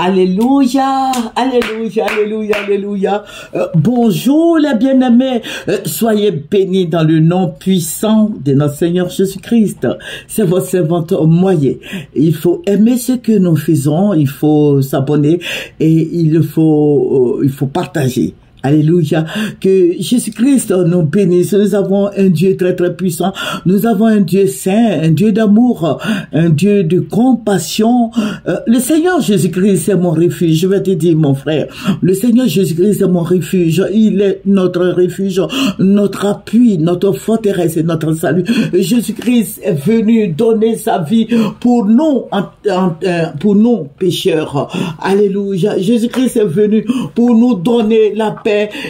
Alléluia, alléluia, alléluia, alléluia. Bonjour les bien-aimés, soyez bénis dans le nom puissant de notre Seigneur Jésus-Christ. C'est votre servante Moyer. Il faut aimer ce que nous faisons, il faut s'abonner et il faut partager. Alléluia. Que Jésus-Christ nous bénisse. Nous avons un Dieu très très puissant. Nous avons un Dieu saint, un Dieu d'amour, un Dieu de compassion. Le Seigneur Jésus-Christ est mon refuge. Je vais te dire, mon frère, le Seigneur Jésus-Christ est mon refuge. Il est notre refuge, notre appui, notre forteresse et notre salut. Jésus-Christ est venu donner sa vie pour nous, pour nous pécheurs. Alléluia. Jésus-Christ est venu pour nous donner la paix.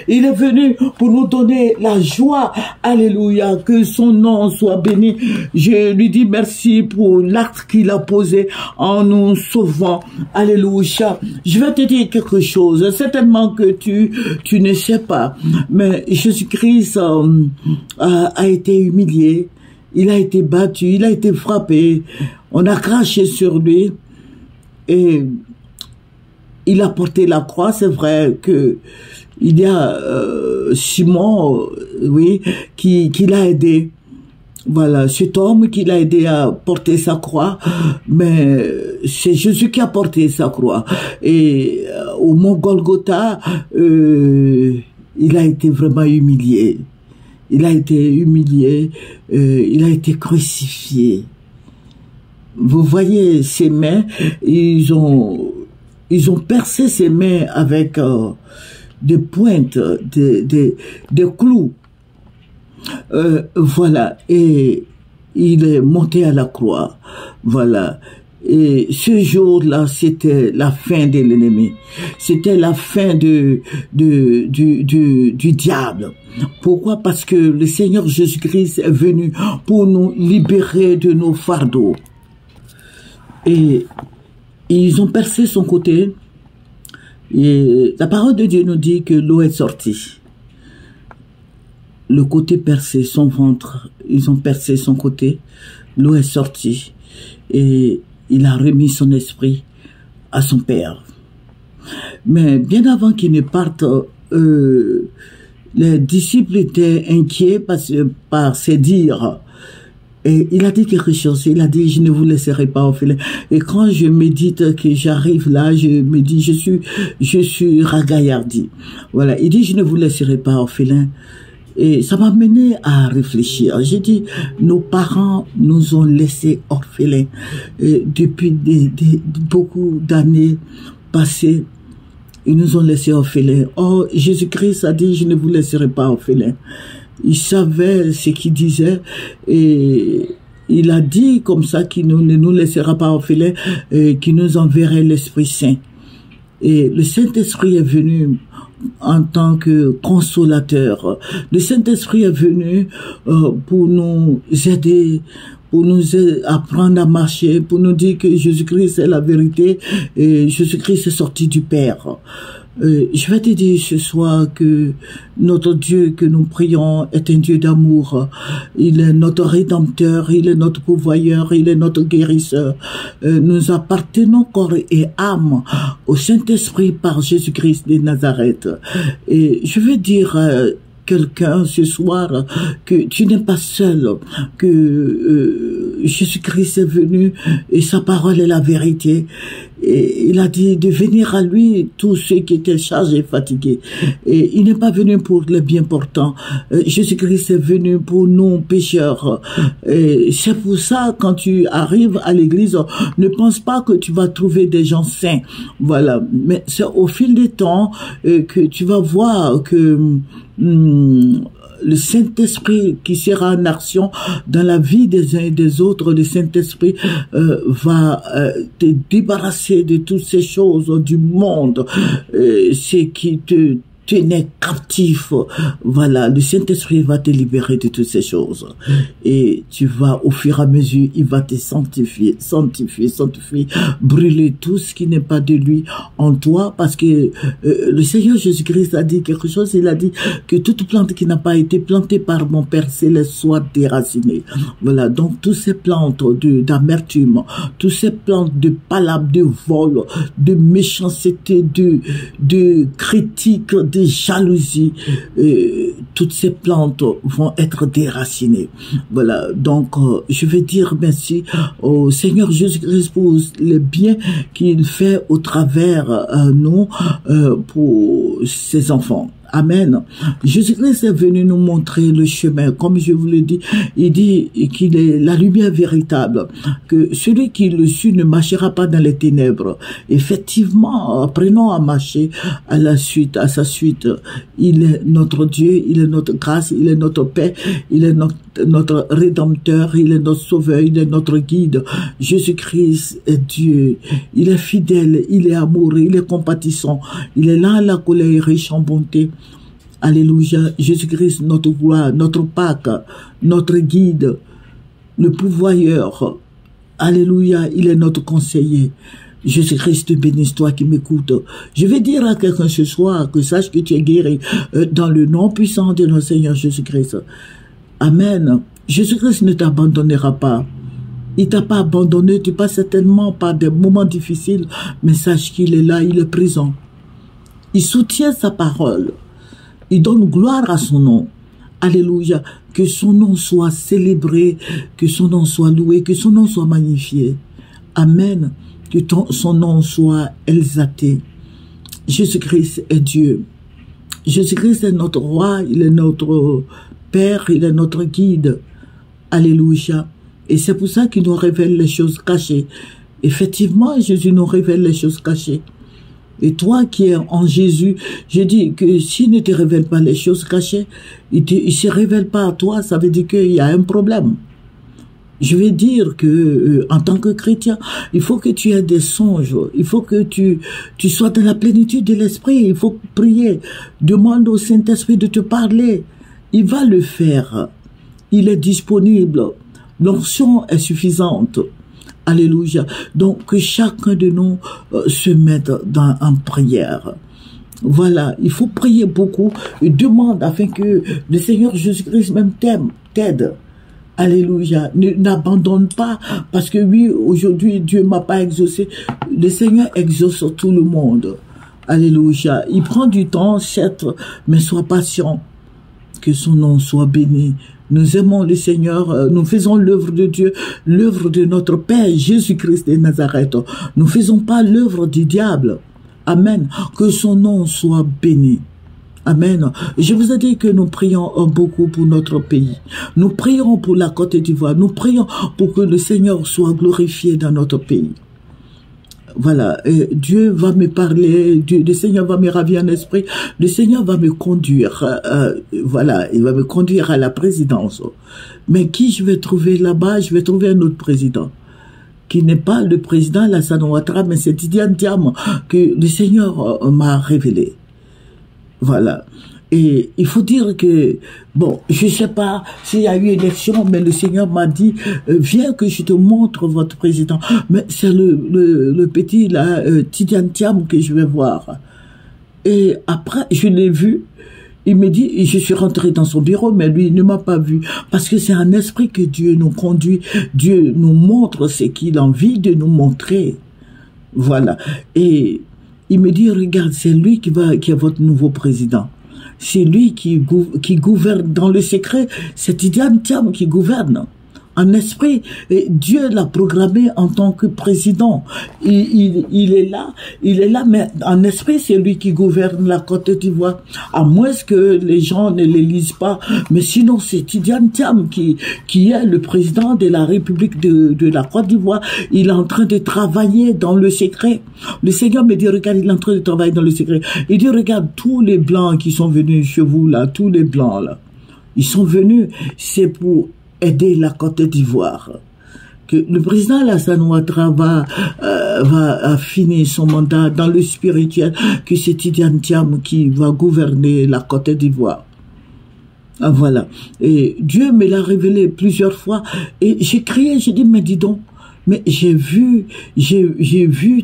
Il est venu pour nous donner la joie. Alléluia. Que son nom soit béni. Je lui dis merci pour l'acte qu'il a posé en nous sauvant. Alléluia. Je vais te dire quelque chose. Certainement que tu ne sais pas. Mais Jésus-Christ a été humilié. Il a été battu. Il a été frappé. On a craché sur lui. Et il a porté la croix. C'est vrai que il y a Simon, oui, qui l'a aidé. Voilà, cet homme qui l'a aidé à porter sa croix, mais c'est Jésus qui a porté sa croix. Et au mont Golgotha, il a été vraiment humilié. Il a été humilié, il a été crucifié. Vous voyez ses mains, ils ont percé ses mains avec des pointes, des clous. Voilà. Et il est monté à la croix. Voilà. Et ce jour-là, c'était la fin de l'ennemi. C'était la fin du diable. Pourquoi? Parce que le Seigneur Jésus-Christ est venu pour nous libérer de nos fardeaux. Et ils ont percé son côté. Et la parole de Dieu nous dit que l'eau est sortie. Le côté percé, son ventre, ils ont percé son côté. L'eau est sortie. Et il a remis son esprit à son Père. Mais bien avant qu'il ne parte, les disciples étaient inquiets par ses dires. Et il a dit quelque chose, il a dit, je ne vous laisserai pas orphelin. Et quand je médite que j'arrive là, je me dis, je suis ragaillardi. Voilà, il dit, je ne vous laisserai pas orphelin. Et ça m'a mené à réfléchir. J'ai dit, nos parents nous ont laissés orphelins depuis beaucoup d'années passées. Ils nous ont laissés orphelins. Or, Jésus-Christ a dit, je ne vous laisserai pas orphelins. Il savait ce qu'il disait et il a dit comme ça qu'il ne nous laissera pas orphelins, qu'il nous enverrait l'Esprit Saint. Et le Saint-Esprit est venu en tant que consolateur. Le Saint-Esprit est venu pour nous aider, pour nous apprendre à marcher, pour nous dire que Jésus-Christ est la vérité et Jésus-Christ est sorti du Père. Je vais te dire ce soir que notre Dieu que nous prions est un Dieu d'amour. Il est notre Rédempteur, il est notre pourvoyeur, il est notre guérisseur. Nous appartenons corps et âme au Saint-Esprit par Jésus-Christ de Nazareth. Et je veux dire quelqu'un ce soir que tu n'es pas seul, que Jésus-Christ est venu et sa parole est la vérité. Et il a dit de venir à lui tous ceux qui étaient chargés et fatigués. Et il n'est pas venu pour les bien portants. Jésus-Christ est venu pour nous pécheurs. Et c'est pour ça, quand tu arrives à l'église, ne pense pas que tu vas trouver des gens saints. Voilà. Mais c'est au fil du temps que tu vas voir que le Saint-Esprit qui sera en action dans la vie des uns et des autres, le Saint-Esprit va te débarrasser de toutes ces choses du monde, ce qui te tenait captif. Voilà, le Saint-Esprit va te libérer de toutes ces choses. Et tu vas, au fur et à mesure, il va te sanctifier, brûler tout ce qui n'est pas de lui en toi, parce que le Seigneur Jésus-Christ a dit quelque chose, il a dit que toute plante qui n'a pas été plantée par mon Père Céleste soit déracinée. Voilà, donc toutes ces plantes d'amertume, toutes ces plantes de palabres, de vol, de méchanceté, de critique, de jalousie, toutes ces plantes vont être déracinées. Voilà, donc je vais dire merci au Seigneur Jésus-Christ pour le bien qu'il fait au travers nous pour ses enfants. Amen. Jésus-Christ est venu nous montrer le chemin. Comme je vous le dis, il dit qu'il est la lumière véritable, que celui qui le suit ne marchera pas dans les ténèbres. Effectivement, apprenons à marcher à sa suite. Il est notre Dieu, il est notre grâce, il est notre paix, il est notre rédempteur, il est notre sauveur, il est notre guide. Jésus-Christ est Dieu. Il est fidèle, il est amoureux, il est compatissant. Il est là, la colère est riche en bonté. Alléluia. Jésus-Christ, notre gloire, notre Pâque, notre guide, le pourvoyeur. Alléluia. Il est notre conseiller. Jésus-Christ te bénisse, toi qui m'écoutes. Je vais dire à quelqu'un ce soir que sache que tu es guéri dans le nom puissant de notre Seigneur Jésus-Christ. Amen. Jésus-Christ ne t'abandonnera pas. Il t'a pas abandonné, tu passes certainement par des moments difficiles, mais sache qu'il est là, il est présent. Il soutient sa parole. Il donne gloire à son nom. Alléluia. Que son nom soit célébré, que son nom soit loué, que son nom soit magnifié. Amen. Que son nom soit exalté. Jésus-Christ est Dieu. Jésus-Christ est notre roi, il est notre Père, il est notre guide. Alléluia. Et c'est pour ça qu'il nous révèle les choses cachées. Effectivement, Jésus nous révèle les choses cachées. Et toi qui es en Jésus, je dis que s'il ne te révèle pas les choses cachées, il se révèle pas à toi, ça veut dire qu'il y a un problème. Je vais dire que en tant que chrétien, il faut que tu aies des songes, il faut que tu sois dans la plénitude de l'esprit, il faut prier, demande au Saint-Esprit de te parler. Il va le faire. Il est disponible. L'onction est suffisante. Alléluia. Donc, que chacun de nous se mette en prière. Voilà, il faut prier beaucoup et demande afin que le Seigneur Jésus-Christ même t'aide. Alléluia. N'abandonne pas parce que oui, aujourd'hui, Dieu m'a pas exaucé. Le Seigneur exauce tout le monde. Alléluia. Il prend du temps, certes, mais sois patient. Que son nom soit béni. Nous aimons le Seigneur, nous faisons l'œuvre de Dieu, l'œuvre de notre Père Jésus-Christ de Nazareth. Nous ne faisons pas l'œuvre du diable. Amen. Que son nom soit béni. Amen. Je vous ai dit que nous prions beaucoup pour notre pays. Nous prions pour la Côte d'Ivoire. Nous prions pour que le Seigneur soit glorifié dans notre pays. Voilà, Dieu va me parler, le Seigneur va me ravir en esprit, le Seigneur va me conduire, voilà, il va me conduire à la présidence. Mais qui je vais trouver là-bas? Je vais trouver un autre président, qui n'est pas le président Alassane Ouattara, mais c'est Tidiane Thiam que le Seigneur m'a révélé. Voilà. Et il faut dire que, bon, je ne sais pas s'il y a eu élection, mais le Seigneur m'a dit, viens que je te montre votre président. Mais c'est le petit, là, Tidiane Thiam que je vais voir. Et après, je l'ai vu. Il me dit, je suis rentré dans son bureau, mais lui, il ne m'a pas vu. Parce que c'est un esprit que Dieu nous conduit. Dieu nous montre ce qu'il a envie de nous montrer. Voilà. Et il me dit, regarde, c'est lui qui est votre nouveau président. C'est lui qui gouverne dans le secret. C'est Tidiane Thiam qui gouverne. En esprit, et Dieu l'a programmé en tant que président. Il est là, mais en esprit, c'est lui qui gouverne la Côte d'Ivoire. À moins que les gens ne le lisent pas. Mais sinon, c'est Tidiane Thiam qui est le président de la République de la Côte d'Ivoire. Il est en train de travailler dans le secret. Le Seigneur me dit, regarde, il est en train de travailler dans le secret. Il dit, regarde, tous les Blancs qui sont venus chez vous, là, tous les Blancs, là, ils sont venus, c'est pour aider la Côte d'Ivoire. que le président Alassane Ouattara va finir son mandat dans le spirituel, que c'est Tidiane Thiam qui va gouverner la Côte d'Ivoire. Ah, voilà. Et Dieu me l'a révélé plusieurs fois. Et j'ai crié, j'ai dit, mais dis donc, mais j'ai vu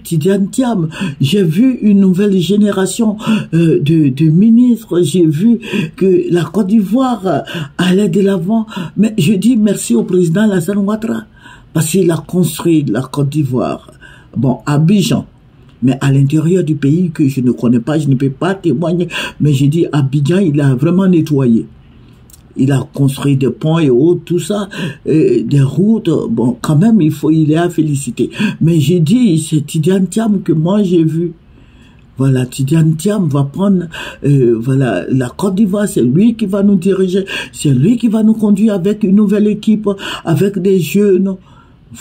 Tidiane Thiam, j'ai vu une nouvelle génération de ministres, j'ai vu que la Côte d'Ivoire allait de l'avant. Mais je dis merci au président Alassane Ouattara, parce qu'il a construit la Côte d'Ivoire. Bon, à Abidjan. Mais à l'intérieur du pays que je ne connais pas, je ne peux pas témoigner. Mais j'ai dit, Abidjan, il a vraiment nettoyé. Il a construit des ponts et autres, tout ça, des routes. Bon, quand même, il est à féliciter. Mais j'ai dit, c'est Tidiane Thiam que moi j'ai vu. Voilà, Tidiane Thiam va prendre, voilà, la Côte d'Ivoire, c'est lui qui va nous diriger, c'est lui qui va nous conduire avec une nouvelle équipe, avec des jeunes.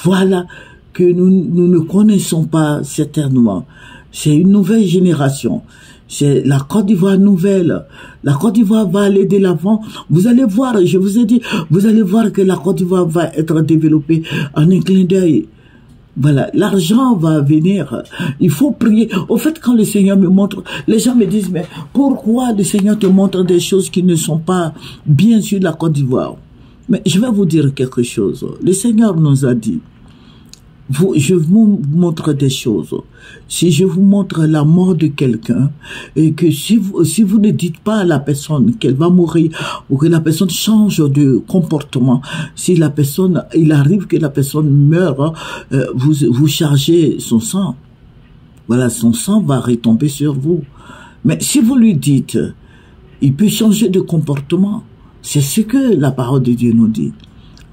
Voilà, que nous ne connaissons pas certainement. C'est une nouvelle génération. C'est la Côte d'Ivoire nouvelle. La Côte d'Ivoire va aller de l'avant. Vous allez voir, je vous ai dit, vous allez voir que la Côte d'Ivoire va être développée en un clin d'œil. Voilà, l'argent va venir. Il faut prier. Au fait, quand le Seigneur me montre, les gens me disent, mais pourquoi le Seigneur te montre des choses qui ne sont pas bien sur la Côte d'Ivoire? Mais je vais vous dire quelque chose. Le Seigneur nous a dit, je vous montre des choses. Si je vous montre la mort de quelqu'un, et que si vous ne dites pas à la personne qu'elle va mourir, ou que la personne change de comportement, si la personne, il arrive que la personne meure, vous chargez son sang. Voilà, son sang va retomber sur vous. Mais si vous lui dites, il peut changer de comportement. C'est ce que la parole de Dieu nous dit.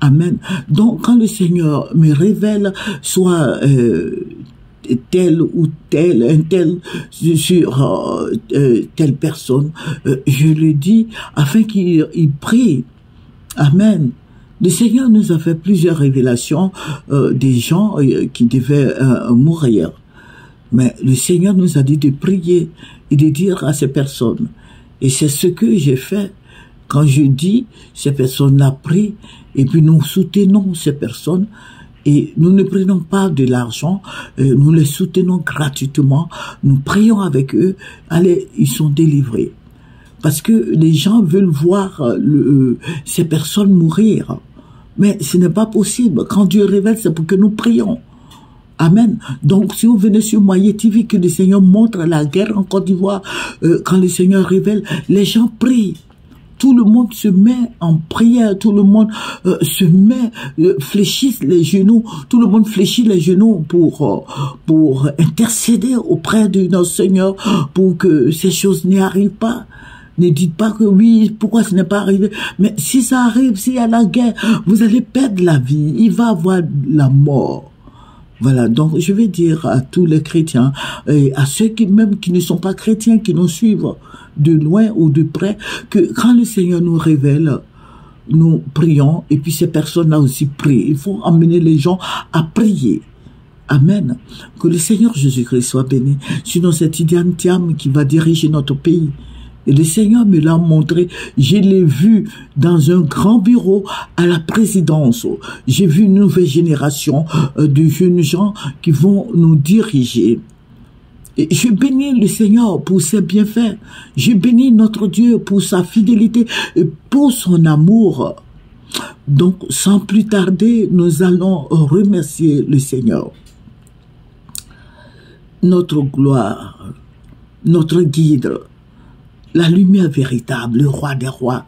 Amen. Donc, quand le Seigneur me révèle soit tel ou tel, un tel sur telle personne, je le dis afin qu'il prie. Amen. Le Seigneur nous a fait plusieurs révélations des gens qui devaient mourir. Mais le Seigneur nous a dit de prier et de dire à ces personnes. Et c'est ce que j'ai fait. Quand je dis, ces personnes-là prient, et puis nous soutenons ces personnes, et nous ne prenons pas de l'argent, nous les soutenons gratuitement, nous prions avec eux, allez, ils sont délivrés. Parce que les gens veulent voir ces personnes mourir. Mais ce n'est pas possible. Quand Dieu révèle, c'est pour que nous prions. Amen. Donc, si vous venez sur Moyen TV, que le Seigneur montre la guerre en Côte d'Ivoire, quand le Seigneur révèle, les gens prient. Tout le monde se met en prière, tout le monde se met, fléchisse les genoux, tout le monde fléchit les genoux pour intercéder auprès de notre Seigneur pour que ces choses n'y arrivent pas. Ne dites pas que oui, pourquoi ce n'est pas arrivé. Mais si ça arrive, s'il y a la guerre, vous allez perdre la vie, il va y avoir la mort. Voilà, donc je vais dire à tous les chrétiens, et à ceux qui même qui ne sont pas chrétiens, qui nous suivent de loin ou de près, que quand le Seigneur nous révèle, nous prions, et puis ces personnes-là aussi prient. Il faut emmener les gens à prier. Amen. Que le Seigneur Jésus-Christ soit béni. Sinon, c'est Tidiane Thiam qui va diriger notre pays. Et le Seigneur me l'a montré, je l'ai vu dans un grand bureau à la présidence. J'ai vu une nouvelle génération de jeunes gens qui vont nous diriger. Et je bénis le Seigneur pour ses bienfaits. Je bénis notre Dieu pour sa fidélité et pour son amour. Donc, sans plus tarder, nous allons remercier le Seigneur. Notre gloire, notre guide, la lumière véritable, le roi des rois,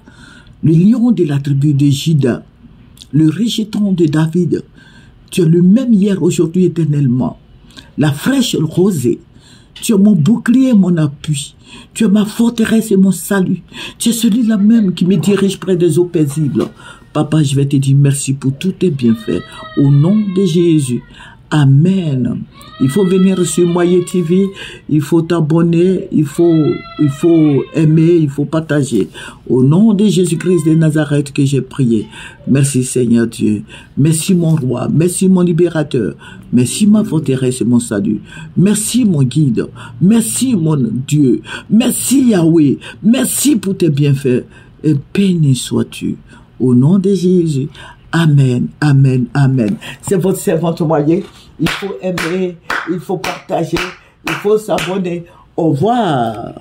le lion de la tribu de Juda, le rejeton de David. Tu es le même hier, aujourd'hui, éternellement. La fraîche rosée. Tu es mon bouclier, mon appui. Tu es ma forteresse et mon salut. Tu es celui-là même qui me dirige près des eaux paisibles. Papa, je vais te dire merci pour tous tes bienfaits. Au nom de Jésus. Amen. Il faut venir sur Moyen TV, il faut t'abonner, il faut aimer, il faut partager. Au nom de Jésus-Christ de Nazareth que j'ai prié. Merci Seigneur Dieu. Merci mon roi, merci mon libérateur. Merci ma forteresse et mon salut. Merci mon guide. Merci mon Dieu. Merci Yahweh. Merci pour tes bienfaits. Et béni sois-tu. Au nom de Jésus. Amen, amen, amen. C'est votre servante, vous voyez. Il faut aimer, il faut partager, il faut s'abonner. Au revoir.